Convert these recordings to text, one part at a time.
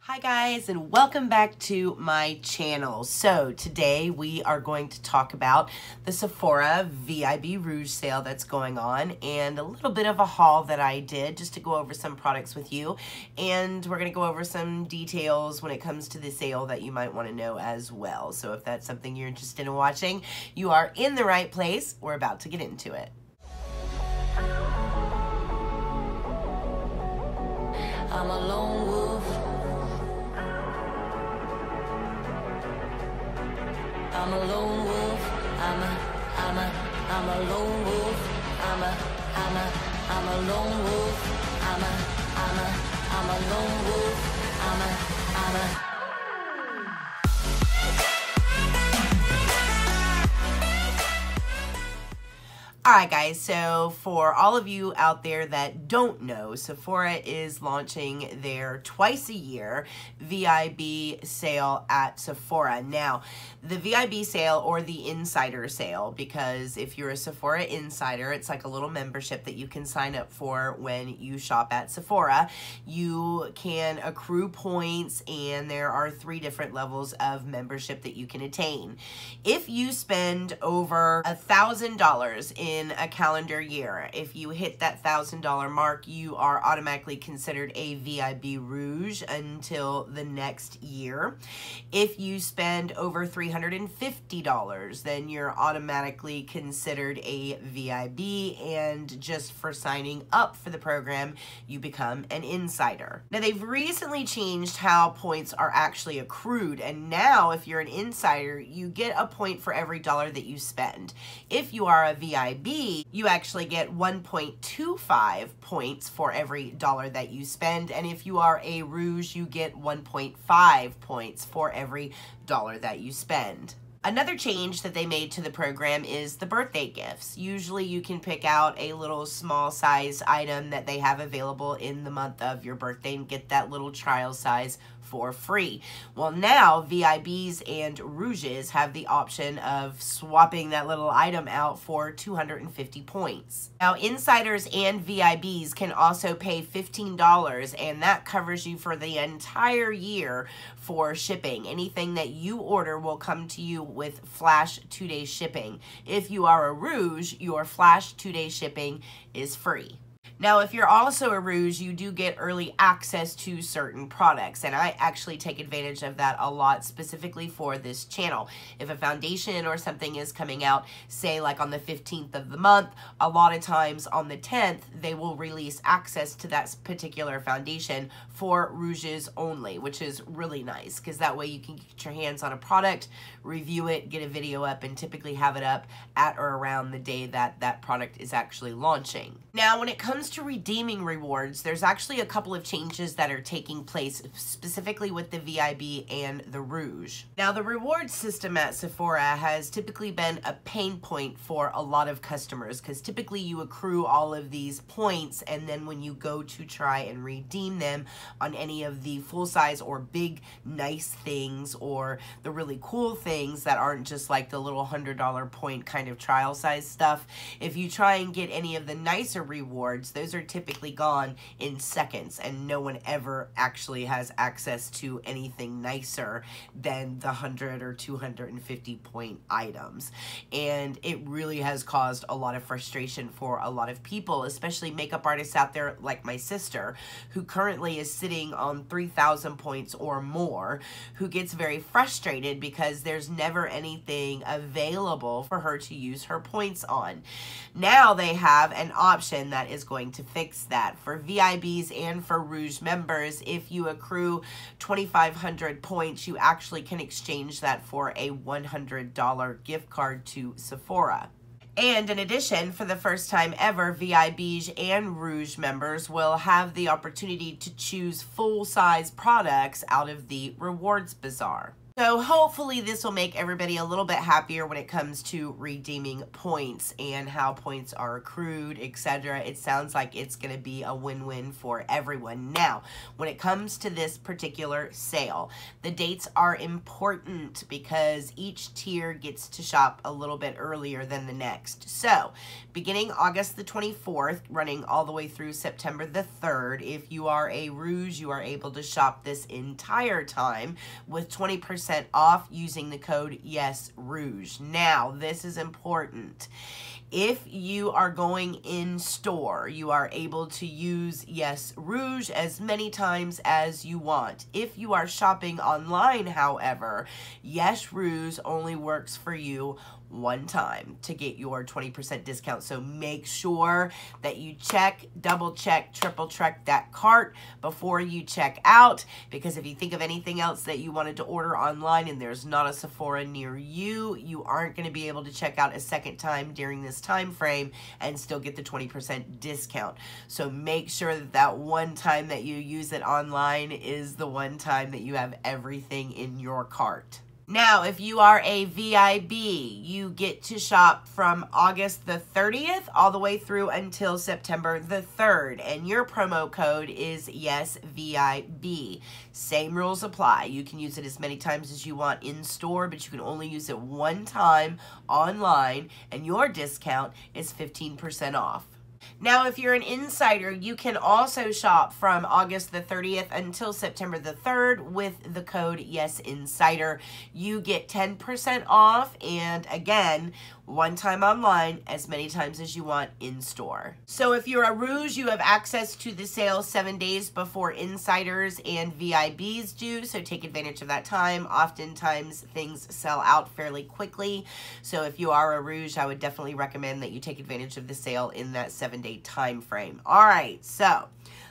Hi guys, and welcome back to my channel. So today we are going to talk about the Sephora VIB Rouge sale that's going on and a little bit of a haul that I did just to go over some products with you. And we're going to go over some details when it comes to the sale that you might want to know as well. So if that's something you're interested in watching, you are in the right place. We're about to get into it. I'm a lone wolf. I'm a lone wolf. I'm a lone wolf. I'm a lone wolf. I'm a lone wolf. Alright guys, so for all of you out there that don't know, Sephora is launching their twice a year VIB sale at Sephora. Now, the VIB sale or the insider sale, because if you're a Sephora insider, it's like a little membership that you can sign up for when you shop at Sephora. You can accrue points and there are 3 different levels of membership that you can attain. If you spend over $1,000 in a calendar year, if you hit that $1,000 mark, you are automatically considered a VIB Rouge until the next year. If you spend over $350, then you're automatically considered a VIB, and just for signing up for the program, you become an insider. Now, they've recently changed how points are actually accrued, and now if you're an insider, you get a point for every dollar that you spend. If you are a VIB, you actually get 1.25 points for every dollar that you spend, and if you are a Rouge, you get 1.5 points for every dollar that you spend. Another change that they made to the program is the birthday gifts. Usually you can pick out a little small size item that they have available in the month of your birthday and get that little trial size for free. Well, now VIBs and Rouges have the option of swapping that little item out for 250 points. Now, insiders and VIBs can also pay $15, and that covers you for the entire year for shipping. Anything that you order will come to you with flash 2-day shipping. If you are a Rouge, your flash 2-day shipping is free. Now, if you're also a Rouge, you do get early access to certain products, and I actually take advantage of that a lot, specifically for this channel. If a foundation or something is coming out, say like on the 15th of the month, a lot of times on the 10th, they will release access to that particular foundation for Rouges only, which is really nice, because that way you can get your hands on a product, review it, get a video up, and typically have it up at or around the day that that product is actually launching. Now, when it comes to redeeming rewards, there's actually a couple of changes that are taking place specifically with the VIB and the Rouge. Now, the reward system at Sephora has typically been a pain point for a lot of customers, because typically you accrue all of these points, and then when you go to try and redeem them on any of the full-size or big nice things or the really cool things that aren't just like the little $100 point kind of trial size stuff, if you try and get any of the nicer rewards, those are typically gone in seconds, and no one ever actually has access to anything nicer than the 100 or 250 point items. And it really has caused a lot of frustration for a lot of people, especially makeup artists out there like my sister, who currently is sitting on 3,000 points or more, who gets very frustrated because there's never anything available for her to use her points on. Now they have an option that is going to fix that. For VIBs and for Rouge members, if you accrue 2,500 points, you actually can exchange that for a $100 gift card to Sephora. And in addition, for the first time ever, VIBs and Rouge members will have the opportunity to choose full-size products out of the Rewards Bazaar. So hopefully this will make everybody a little bit happier when it comes to redeeming points and how points are accrued, etc. It sounds like it's going to be a win-win for everyone. Now, when it comes to this particular sale, the dates are important because each tier gets to shop a little bit earlier than the next. So, beginning August the 24th, running all the way through September the 3rd, if you are a Rouge, you are able to shop this entire time with 20% off using the code YesRouge. Now, this is important. If you are going in store, you are able to use YesRouge as many times as you want. If you are shopping online, however, YesRouge only works for you one time to get your 20% discount. So make sure that you check, double check, triple check that cart before you check out, because if you think of anything else that you wanted to order online and there's not a Sephora near you, you aren't going to be able to check out a second time during this time frame and still get the 20% discount. So make sure that that one time that you use it online is the one time that you have everything in your cart. Now, if you are a VIB, you get to shop from August the 30th all the way through until September the 3rd, and your promo code is YesVIB. Same rules apply. You can use it as many times as you want in store, but you can only use it one time online, and your discount is 15% off. Now, if you're an insider, you can also shop from August the 30th until September the 3rd with the code YesInsider. You get 10% off, and again, one time online, as many times as you want in store. So if you're a Rouge, you have access to the sale 7 days before insiders and VIBs do, so take advantage of that time. Oftentimes, things sell out fairly quickly, so if you are a Rouge, I would definitely recommend that you take advantage of the sale in that 7-day time frame. All right, so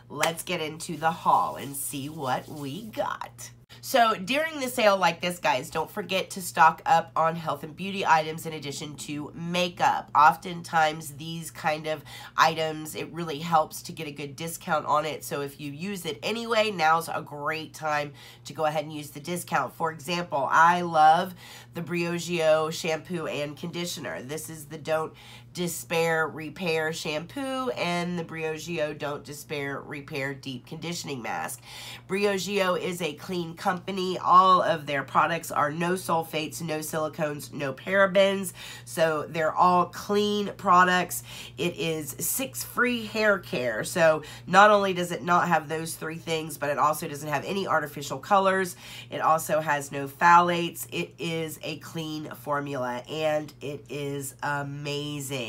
let's get into the haul and see what we got. So during the sale like this, guys, don't forget to stock up on health and beauty items in addition to makeup. Oftentimes these kind of items, it really helps to get a good discount on it. So if you use it anyway, now's a great time to go ahead and use the discount. For example, I love the Briogeo shampoo and conditioner. This is the Don't Despair Repair shampoo and the Briogeo Don't Despair Repair deep conditioning mask. Briogeo is a clean company. All of their products are no sulfates, no silicones, no parabens, so they're all clean products. It is 6 free hair care, so not only does it not have those 3 things, but it also doesn't have any artificial colors. It also has no phthalates. It is a clean formula, and it is amazing.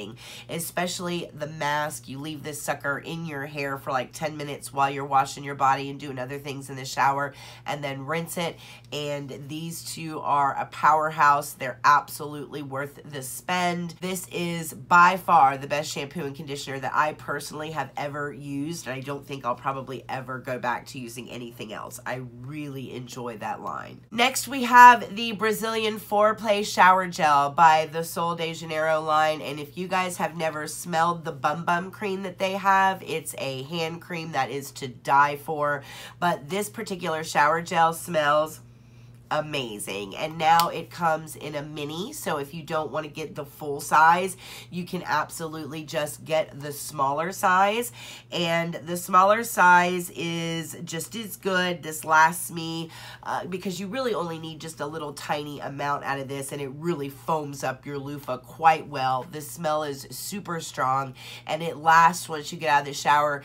Especially the mask. You leave this sucker in your hair for like 10 minutes while you're washing your body and doing other things in the shower, and then rinse it, and these two are a powerhouse. They're absolutely worth the spend. This is by far the best shampoo and conditioner that I personally have ever used, and I don't think I'll probably ever go back to using anything else. I really enjoy that line. Next, we have the Brazilian Foreplay Shower Gel by the Sol de Janero line, and if you guys have never smelled the Bum Bum cream that they have, it's a hand cream that is to die for, but this particular shower gel smells amazing. And now it comes in a mini, so if you don't want to get the full size, you can absolutely just get the smaller size, and the smaller size is just as good. This lasts me because you really only need just a little tiny amount out of this, and it really foams up your loofah quite well. The smell is super strong, and it lasts once you get out of the shower.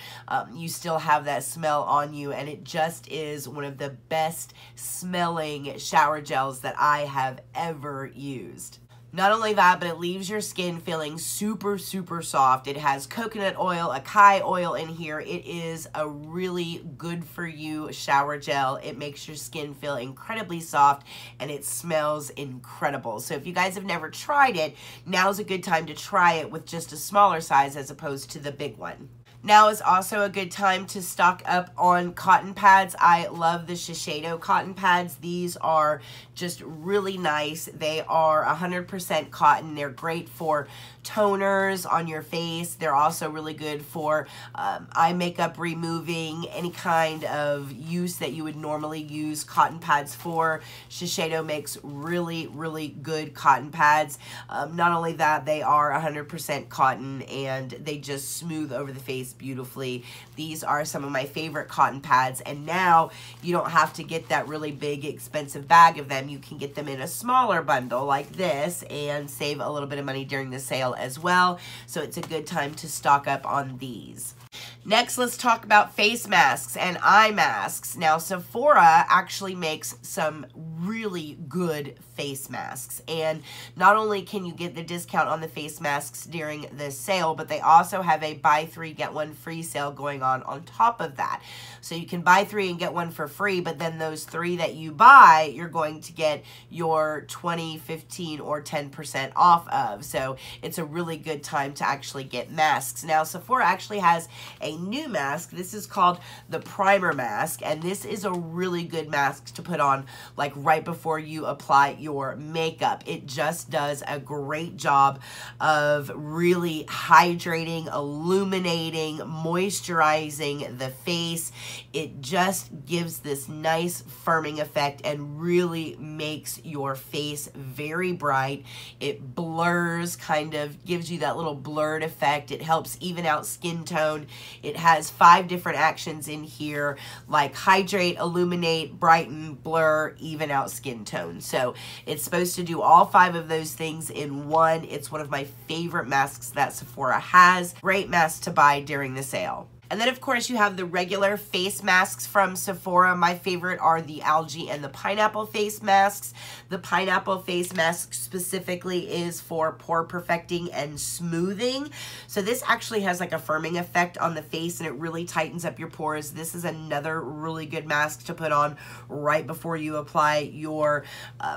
You still have that smell on you, and it just is one of the best smelling shower gels that I have ever used. Not only that, but it leaves your skin feeling super, super soft. It has coconut oil, acai oil in here. It is a really good for you shower gel. It makes your skin feel incredibly soft, and it smells incredible. So if you guys have never tried it, now's a good time to try it with just a smaller size as opposed to the big one. Now is also a good time to stock up on cotton pads. I love the Shiseido cotton pads. These are just really nice. They are 100% cotton. They're great for toners on your face. They're also really good for eye makeup removing, any kind of use that you would normally use cotton pads for. Shiseido makes really, really good cotton pads. Not only that, they are 100% cotton and they just smooth over the face beautifully. These are some of my favorite cotton pads, and now you don't have to get that really big expensive bag of them. You can get them in a smaller bundle like this and save a little bit of money during the sale as well. So it's a good time to stock up on these. Next, let's talk about face masks and eye masks. Now, Sephora actually makes some really good face masks. And not only can you get the discount on the face masks during the sale, but they also have a buy 3, get 1 free sale going on top of that. So you can buy 3 and get 1 for free, but then those 3 that you buy, you're going to get your 20, 15, or 10% off of. So it's a really good time to actually get masks. Now, Sephora actually has a new mask. This is called the primer mask, and this is a really good mask to put on like right before you apply your makeup. It just does a great job of really hydrating, illuminating, moisturizing the face. It just gives this nice firming effect and really makes your face very bright. It blurs, kind of gives you that little blurred effect. It helps even out skin tone. It has 5 different actions in here, like hydrate, illuminate, brighten, blur, even out skin tone. So it's supposed to do all 5 of those things in one. It's one of my favorite masks that Sephora has. Great mask to buy during the sale. And then, of course, you have the regular face masks from Sephora. My favorite are the algae and the pineapple face masks. The pineapple face mask specifically is for pore perfecting and smoothing. So this actually has like a firming effect on the face and it really tightens up your pores. This is another really good mask to put on right before you apply your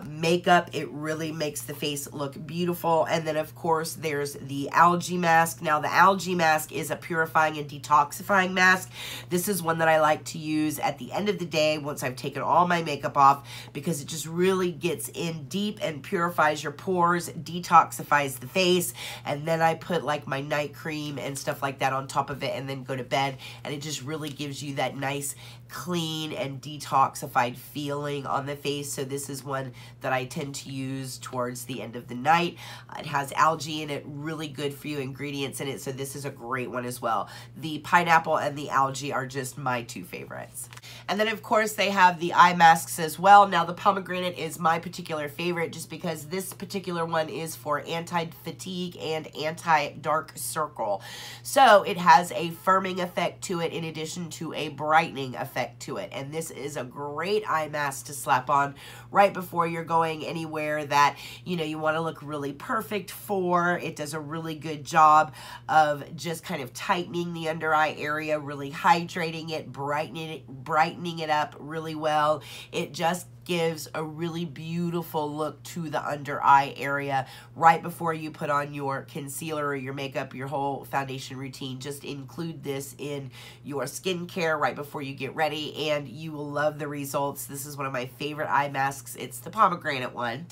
makeup. It really makes the face look beautiful. And then, of course, there's the algae mask. Now, the algae mask is a purifying and detoxifying mask. This is one that I like to use at the end of the day once I've taken all my makeup off, because it just really gets in deep and purifies your pores, detoxifies the face, and then I put like my night cream and stuff like that on top of it and then go to bed, and it just really gives you that nice clean and detoxified feeling on the face. So this is one that I tend to use towards the end of the night. It has algae in it, really good for you ingredients in it, so this is a great one as well. The pineapple and the algae are just my 2 favorites. And then, of course, they have the eye masks as well. Now, the pomegranate is my particular favorite just because this particular one is for anti-fatigue and anti-dark circle. So it has a firming effect to it in addition to a brightening effect to it. And this is a great eye mask to slap on right before you're going anywhere that, you know, you want to look really perfect for. It does a really good job of just kind of tightening the under eye area, really hydrating it, brightening it up really well. It just gives a really beautiful look to the under eye area right before you put on your concealer or your makeup, your whole foundation routine. Just include this in your skincare right before you get ready and you will love the results. This is one of my favorite eye masks. It's the pomegranate one.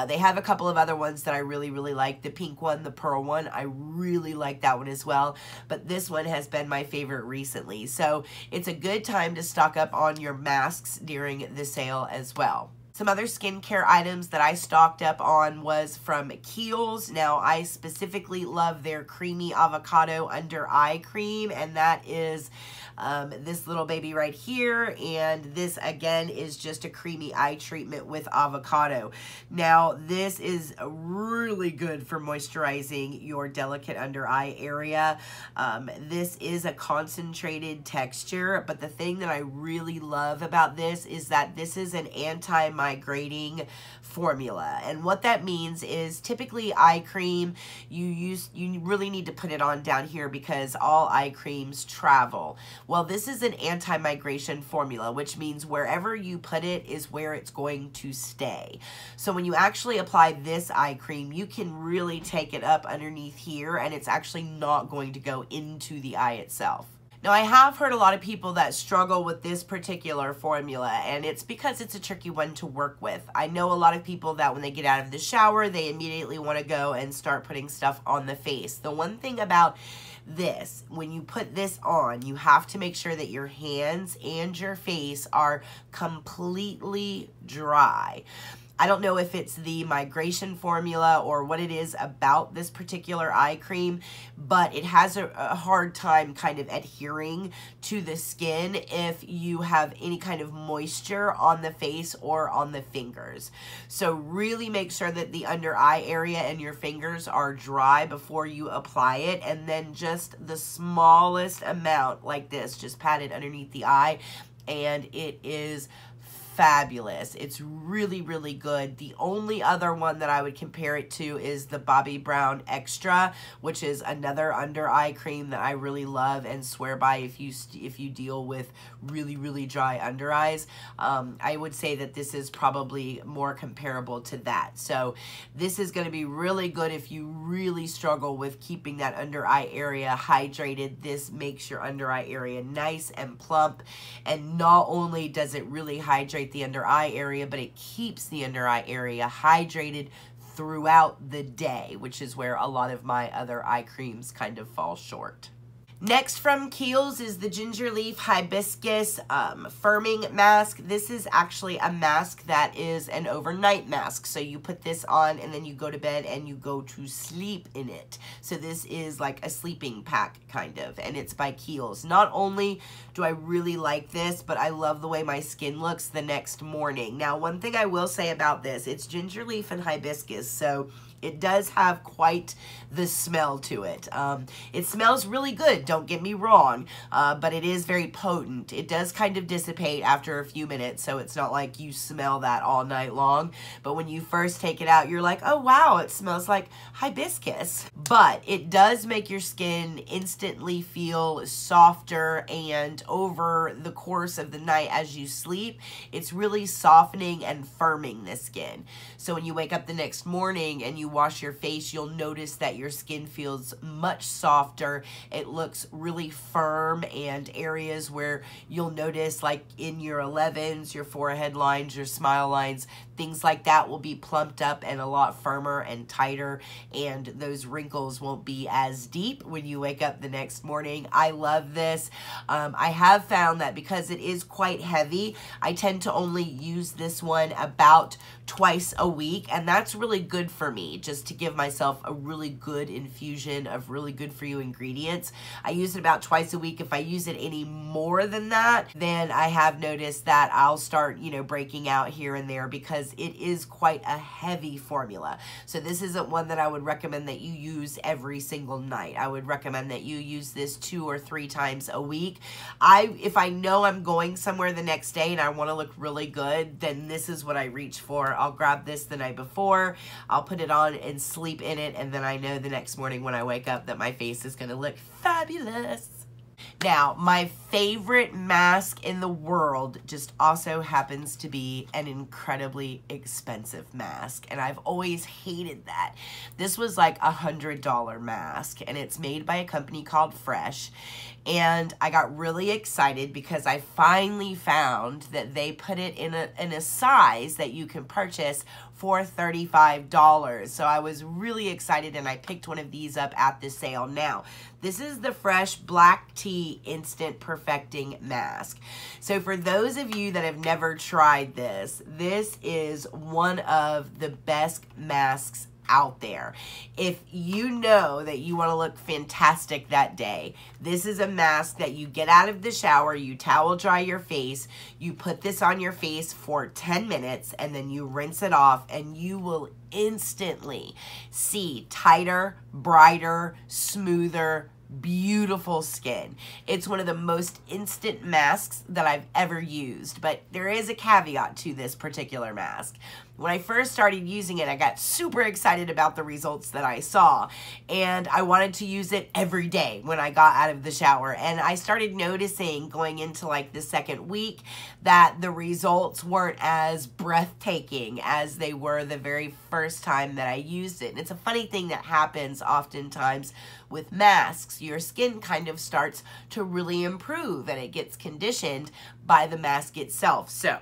They have a couple of other ones that I really, really like. The pink one, the pearl one, I really like that one as well. But this one has been my favorite recently. So it's a good time to stock up on your masks during the sale as well. Some other skincare items that I stocked up on was from Kiehls. Now, I specifically love their creamy avocado under eye cream, and that is this little baby right here, and this again is just a creamy eye treatment with avocado. Now, this is really good for moisturizing your delicate under eye area. This is a concentrated texture, but the thing that I really love about this is that this is an anti-migrating formula, and what that means is typically eye cream, you really need to put it on down here because all eye creams travel. Well, this is an anti-migration formula, which means wherever you put it is where it's going to stay. So when you actually apply this eye cream, you can really take it up underneath here, and it's actually not going to go into the eye itself. Now, I have heard a lot of people that struggle with this particular formula, and it's because it's a tricky one to work with. I know a lot of people that when they get out of the shower, they immediately want to go and start putting stuff on the face. The one thing about this, when you put this on, you have to make sure that your hands and your face are completely dry. I don't know if it's the migration formula or what it is about this particular eye cream, but it has a hard time kind of adhering to the skin if you have any kind of moisture on the face or on the fingers. So really make sure that the under eye area and your fingers are dry before you apply it, and then just the smallest amount like this, just pat it underneath the eye, and it is fabulous. It's really, really good. The only other one that I would compare it to is the Bobbi Brown Extra, which is another under eye cream that I really love and swear by if you deal with really, really dry under eyes. I would say that this is probably more comparable to that. So this is going to be really good if you really struggle with keeping that under eye area hydrated. This makes your under eye area nice and plump, and not only does it really hydrate the under eye area, but it keeps the under eye area hydrated throughout the day, which is where a lot of my other eye creams kind of fall short. Next from Kiehls is the Ginger Leaf Hibiscus Firming Mask. This is actually a mask that is an overnight mask. So you put this on and then you go to bed and you go to sleep in it. So this is like a sleeping pack kind of, and it's by Kiehls. Not only do I really like this, but I love the way my skin looks the next morning. Now, one thing I will say about this, it's ginger leaf and hibiscus, so it does have quite the smell to it. It smells really good, don't get me wrong, but it is very potent. It does kind of dissipate after a few minutes, so it's not like you smell that all night long. But when you first take it out, you're like, oh wow, it smells like hibiscus. But it does make your skin instantly feel softer, and over the course of the night as you sleep, it's really softening and firming the skin. So when you wake up the next morning and you wash your face, you'll notice that your skin feels much softer. It looks really firm, and areas where you'll notice, like in your 11s, your forehead lines, your smile lines, things like that will be plumped up and a lot firmer and tighter, and those wrinkles won't be as deep when you wake up the next morning. I love this. I have found that because it is quite heavy, I tend to only use this one about twice a week, and that's really good for me, just to give myself a really good infusion of really good for you ingredients. I use it about twice a week. If I use it any more than that, then I have noticed that I'll start, you know, breaking out here and there, because it is quite a heavy formula. So this isn't one that I would recommend that you use every single night. I would recommend that you use this 2 or 3 times a week. If I know I'm going somewhere the next day and I want to look really good, then this is what I reach for. I'll grab this the night before, I'll put it on and sleep in it, and then I know the next morning when I wake up that my face is going to look fabulous. Now, my favorite mask in the world just also happens to be an incredibly expensive mask, and I've always hated that. This was like $100 mask, and it's made by a company called Fresh, and I got really excited because I finally found that they put it in a size that you can purchase for $35. So I was really excited, and I picked one of these up at the sale. Now, this is the Fresh Black Tea Instant Perfecting Mask. So for those of you that have never tried this, this is one of the best masks out there. If you know that you want to look fantastic that day, this is a mask that you get out of the shower, you towel dry your face, you put this on your face for 10 minutes, and then you rinse it off, and you will instantly see tighter, brighter, smoother, beautiful skin. It's one of the most instant masks that I've ever used, but there is a caveat to this particular mask. When I first started using it, I got super excited about the results that I saw, and I wanted to use it every day when I got out of the shower. And I started noticing going into like the second week that the results weren't as breathtaking as they were the very first time that I used it. And it's a funny thing that happens oftentimes with masks, your skin kind of starts to really improve and it gets conditioned by the mask itself. So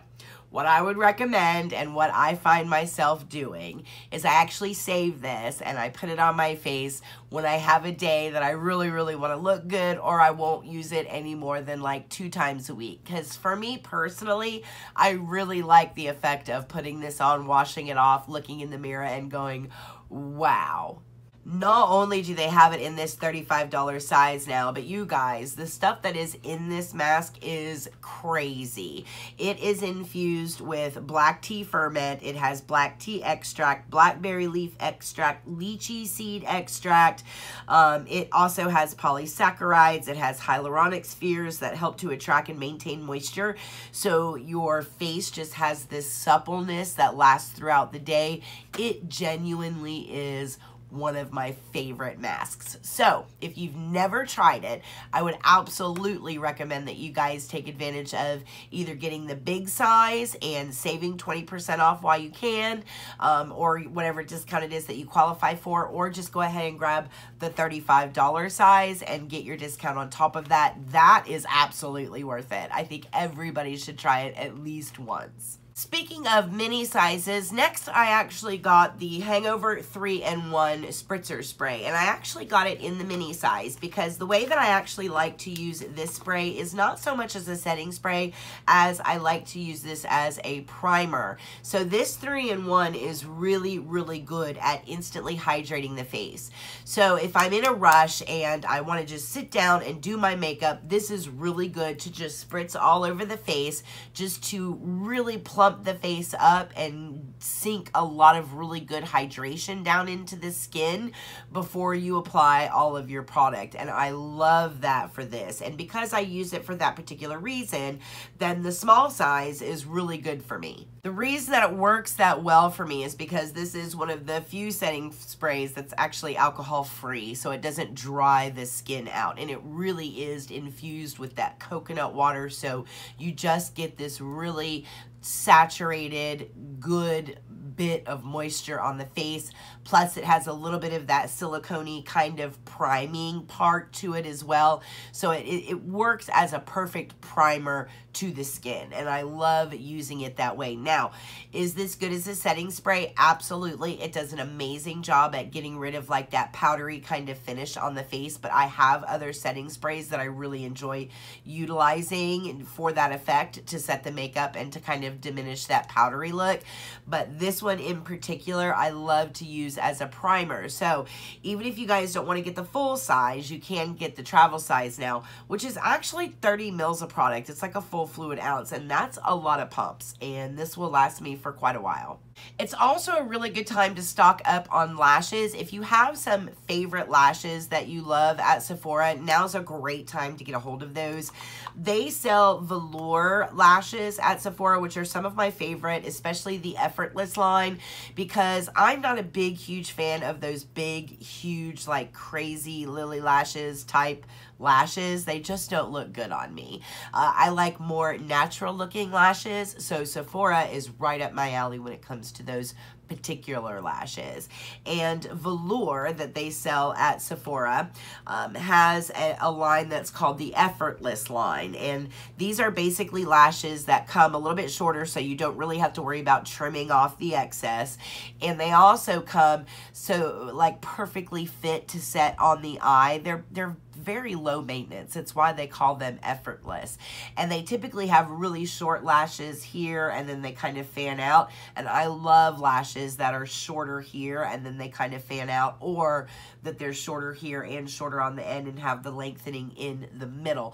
what I would recommend and what I find myself doing is I actually save this and I put it on my face when I have a day that I really, really want to look good, or I won't use it any more than like 2 times a week. Because for me personally, I really like the effect of putting this on, washing it off, looking in the mirror and going, wow. Not only do they have it in this $35 size now, but you guys, the stuff that is in this mask is crazy. It is infused with black tea ferment. It has black tea extract, blackberry leaf extract, lychee seed extract. It also has polysaccharides. It has hyaluronic spheres that help to attract and maintain moisture. So your face just has this suppleness that lasts throughout the day. It genuinely is one of my favorite masks. So if you've never tried it, I would absolutely recommend that you guys take advantage of either getting the big size and saving 20% off while you can, or whatever discount it is that you qualify for, or just go ahead and grab the $35 size and get your discount on top of that. That is absolutely worth it. I think everybody should try it at least once. Speaking of mini sizes, next I actually got the Hangover 3-in-1 Spritzer Spray, and I actually got it in the mini size because the way that I actually like to use this spray is not so much as a setting spray as I like to use this as a primer. So this 3-in-1 is really, really good at instantly hydrating the face. So if I'm in a rush and I want to just sit down and do my makeup, this is really good to just spritz all over the face, just to really plump the face up and sink a lot of really good hydration down into the skin before you apply all of your product. And I love that for this. And because I use it for that particular reason, then the small size is really good for me. The reason that it works that well for me is because this is one of the few setting sprays that's actually alcohol free, so it doesn't dry the skin out, and it really is infused with that coconut water, so you just get this really saturated, good bit of moisture on the face. Plus it has a little bit of that silicone-y kind of priming part to it as well. So it works as a perfect primer to the skin, and I love using it that way. Now, is this good as a setting spray? Absolutely. It does an amazing job at getting rid of like that powdery kind of finish on the face, but I have other setting sprays that I really enjoy utilizing for that effect, to set the makeup and to kind of diminish that powdery look. But this one in particular, I love to use as a primer. So even if you guys don't want to get the full size, you can get the travel size now, which is actually 30 mils of product. It's like a full fluid ounce, and that's a lot of pumps, and this will last me for quite a while. It's also a really good time to stock up on lashes. If you have some favorite lashes that you love at Sephora, now's a great time to get a hold of those. They sell velour lashes at Sephora, which are some of my favorite, especially the Effortless line, because I'm not a big, huge fan of those big, huge, like crazy Lily Lashes type lashes. They just don't look good on me. I like more natural looking lashes, so Sephora is right up my alley when it comes to those particular lashes. And velour that they sell at Sephora has a line that's called the Effortless line, and these are basically lashes that come a little bit shorter, so you don't really have to worry about trimming off the excess, and they also come so like perfectly fit to set on the eye. They're very low maintenance. It's why they call them effortless. And they typically have really short lashes here, and then they kind of fan out. And I love lashes that are shorter here and then they kind of fan out, or that they're shorter here and shorter on the end and have the lengthening in the middle.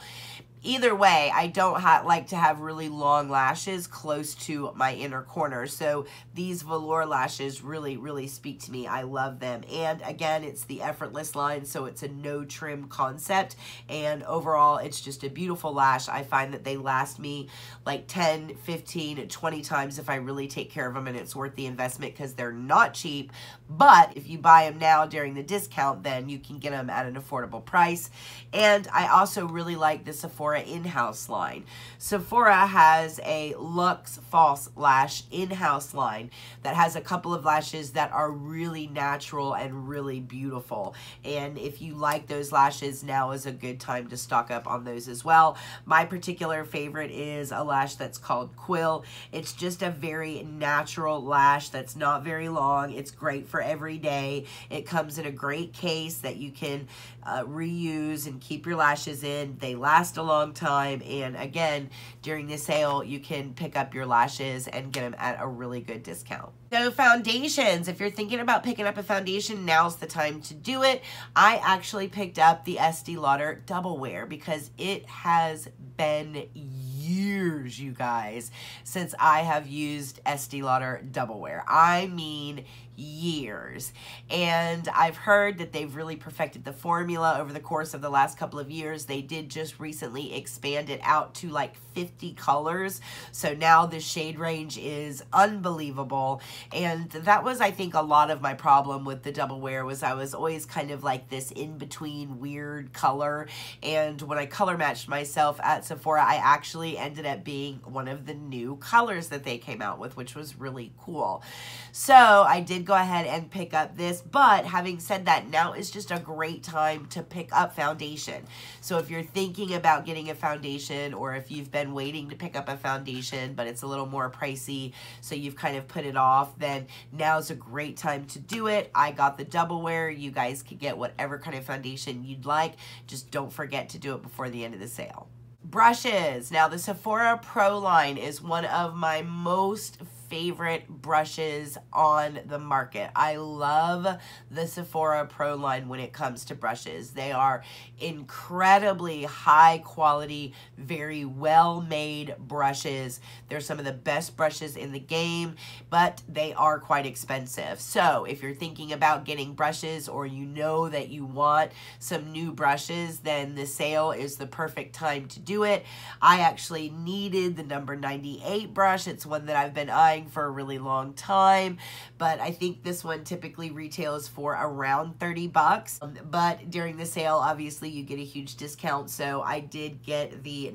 Either way, I don't like to have really long lashes close to my inner corner. So these velour lashes really, really speak to me. I love them. And again, it's the Effortless line, so it's a no trim concept. And overall, it's just a beautiful lash. I find that they last me like 10, 15, 20 times if I really take care of them, and it's worth the investment because they're not cheap. But if you buy them now during the discount, then you can get them at an affordable price. And I also really like the Sephora Sephora in-house line. Sephora has a Luxe False Lash in-house line that has a couple of lashes that are really natural and really beautiful. And if you like those lashes, now is a good time to stock up on those as well. My particular favorite is a lash that's called Quill. It's just a very natural lash that's not very long. It's great for every day. It comes in a great case that you can reuse and keep your lashes in. They last a long time, and again, during the sale you can pick up your lashes and get them at a really good discount. So foundations, if you're thinking about picking up a foundation, now's the time to do it. I actually picked up the Este Lauder Double Wear because it has been years, you guys, since I have used Este Lauder Double Wear. I mean years. And I've heard that they've really perfected the formula over the course of the last couple of years. They did just recently expand it out to like 50 colors. So now the shade range is unbelievable. And that was, I think, a lot of my problem with the Double Wear was I was always kind of like this in-between weird color. And when I color matched myself at Sephora, I actually ended up being one of the new colors that they came out with, which was really cool. So I did go ahead and pick up this, but having said that, now is just a great time to pick up foundation. So if you're thinking about getting a foundation, or if you've been waiting to pick up a foundation but it's a little more pricey, so you've kind of put it off, then now's a great time to do it. I got the Double Wear. You guys can get whatever kind of foundation you'd like. Just don't forget to do it before the end of the sale. Brushes. Now the Sephora Pro line is one of my most favorite brushes on the market. I love the Sephora Pro line when it comes to brushes. They are incredibly high quality, very well made brushes. They're some of the best brushes in the game, but they are quite expensive. So if you're thinking about getting brushes, or you know that you want some new brushes, then the sale is the perfect time to do it. I actually needed the number 98 brush. It's one that I've been eyeing for a really long time, but I think this one typically retails for around 30 bucks. But during the sale, obviously you get a huge discount, so I did get the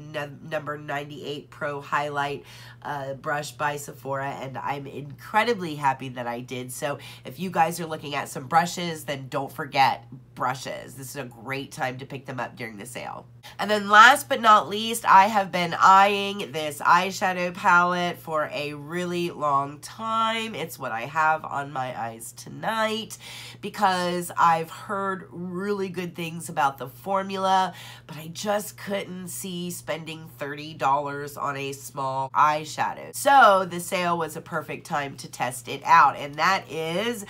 number 98 Pro Highlight brush by Sephora, and I'm incredibly happy that I did. So if you guys are looking at some brushes, then don't forget brushes. This is a great time to pick them up during the sale. And then last but not least, I have been eyeing this eyeshadow palette for a really long time. It's what I have on my eyes tonight because I've heard really good things about the formula, but I just couldn't see spending $30 on a small eyeshadow. So the sale was a perfect time to test it out, and that is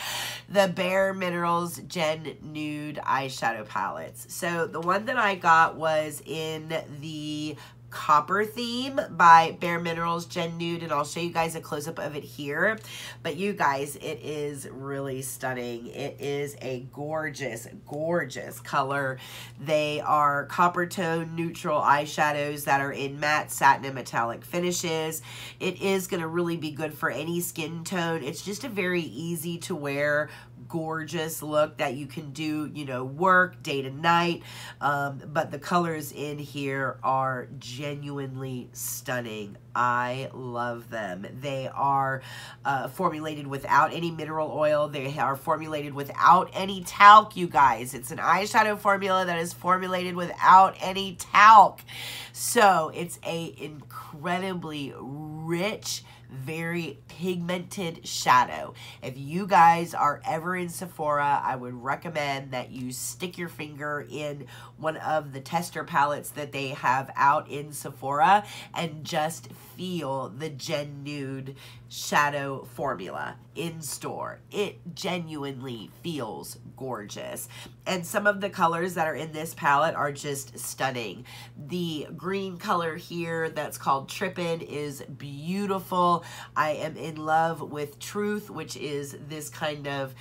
the Bare Minerals Gen Nude eyeshadow palettes. So the one that I got was in the copper theme by Bare Minerals Gen Nude, and I'll show you guys a close-up of it here. But you guys, it is really stunning. It is a gorgeous, gorgeous color. They are copper tone neutral eyeshadows that are in matte, satin, and metallic finishes. It is going to really be good for any skin tone. It's just a very easy to wear, gorgeous look that you can do, you know, work day to night. But the colors in here are genuinely stunning. I love them. They are formulated without any mineral oil. They are formulated without any talc, you guys. It's an eyeshadow formula that is formulated without any talc. So it's a incredibly rich, very pigmented shadow. If you guys are ever in Sephora, I would recommend that you stick your finger in one of the tester palettes that they have out in Sephora and just feel the Gen Nude shadow formula in store. It genuinely feels gorgeous. And some of the colors that are in this palette are just stunning. The green color here that's called Trippin' is beautiful. Double. I am in love with Truth, which is this kind of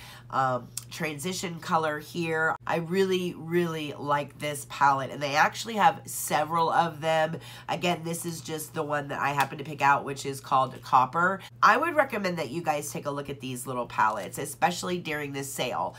transition color here. I really, really like this palette, and they actually have several of them. Again, this is just the one that I happen to pick out, which is called Copper. I would recommend that you guys take a look at these little palettes, especially during this sale.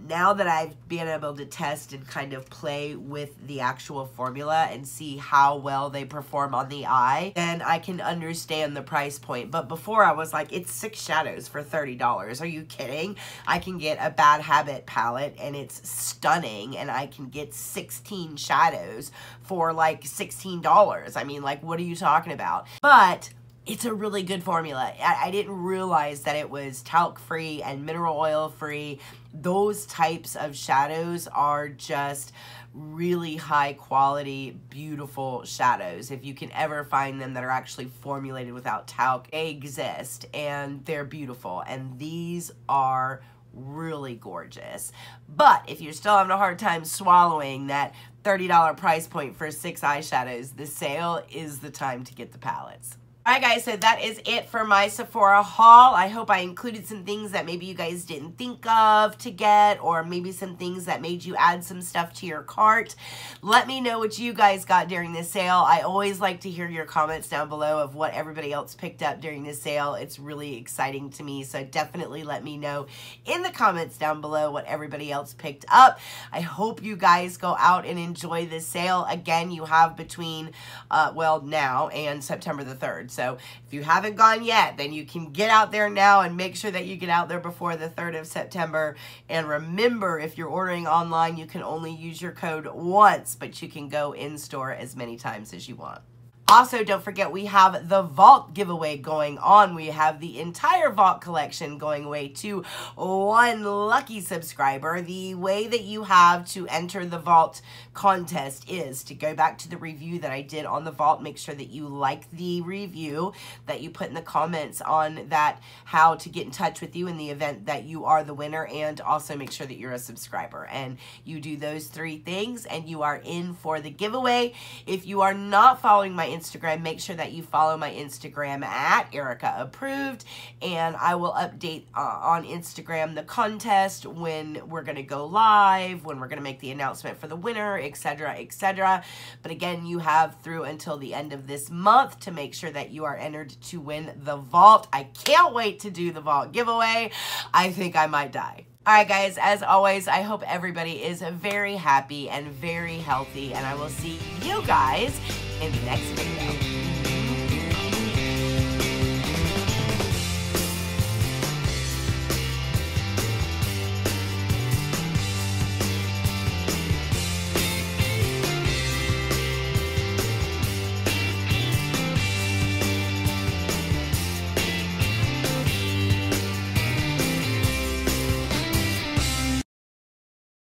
Now that I've been able to test and kind of play with the actual formula and see how well they perform on the eye, then I can understand the price point. But before I was like, it's 6 shadows for $30. Are you kidding? I can get a Bad Habit palette and it's stunning, and I can get 16 shadows for like $16. I mean, like, what are you talking about? But it's a really good formula. I didn't realize that it was talc free and mineral oil free. Those types of shadows are just really high quality, beautiful shadows. If you can ever find them that are actually formulated without talc, they exist and they're beautiful. And these are really gorgeous. But if you're still having a hard time swallowing that $30 price point for 6 eyeshadows, the sale is the time to get the palettes. Alright guys, so that is it for my Sephora haul. I hope I included some things that maybe you guys didn't think of to get, or maybe some things that made you add some stuff to your cart. Let me know what you guys got during this sale. I always like to hear your comments down below of what everybody else picked up during this sale. It's really exciting to me, so definitely let me know in the comments down below what everybody else picked up. I hope you guys go out and enjoy this sale. Again, you have between, well, now and September the 3rd. So if you haven't gone yet, then you can get out there now and make sure that you get out there before the 3rd of September. And remember, if you're ordering online, you can only use your code once, but you can go in store as many times as you want. Also, don't forget we have the Vault giveaway going on. We have the entire Vault collection going away to one lucky subscriber. The way that you have to enter the Vault contest is to go back to the review that I did on the Vault. Make sure that you like the review, that you put in the comments on that how to get in touch with you in the event that you are the winner, and also make sure that you're a subscriber. And you do those 3 things and you are in for the giveaway. If you are not following my Instagram, make sure that you follow my Instagram at Erica Approved, and I will update on Instagram the contest, when we're going to go live, when we're going to make the announcement for the winner, etc., etc. But again, you have through until the end of this month to make sure that you are entered to win the Vault. I can't wait to do the Vault giveaway. I think I might die. Alright guys, as always, I hope everybody is very happy and very healthy, and I will see you guys in the next video.